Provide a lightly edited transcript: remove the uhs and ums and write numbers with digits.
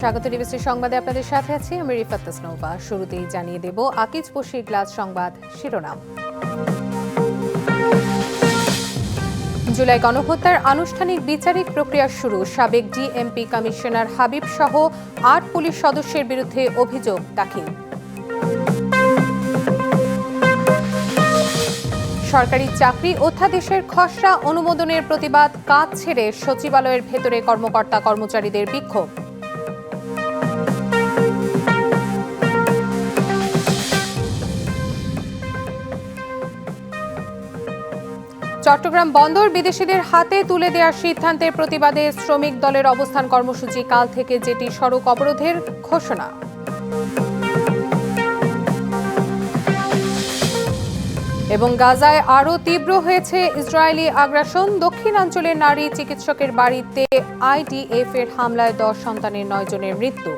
স্বাগত ডিবিসি সংবাদে আপনাদের সাথে আছি আমি রিফাত তাসনৌফা। শুরুতেই জানিয়ে দেব আকিজ পশির গ্লাস সংবাদ শিরোনাম। জুলাই গণহত্যার আনুষ্ঠানিক বিচারিক প্রক্রিয়া শুরু। সাবেক ডিএমপি কমিশনার হাবিব সহ ৮ পুলিশ সদস্যের বিরুদ্ধে অভিযোগ দাখিল। সরকারি চাকরি অধ্যাদেশের খসড়া অনুমোদনের প্রতিবাদ, কাজ ছেড়ে সচিবালয়ের ভেতরে কর্মকর্তা কর্মচারীদের বিক্ষোভ। চট্টগ্রাম বন্দর বিদেশিদের হাতে তুলে দেওয়ার সিদ্ধান্তের প্রতিবাদে শ্রমিক দলের অবস্থান কর্মসূচি, কাল থেকে জেটি সড়ক অবরোধের ঘোষণা। এবং গাজায় আরও তীব্র হয়েছে ইসরায়েলি আগ্রাসন। দক্ষিণাঞ্চলের নারী চিকিৎসকের বাড়িতে আইডিএফ এর হামলায় 10 সন্তানের 9 জনের মৃত্যু।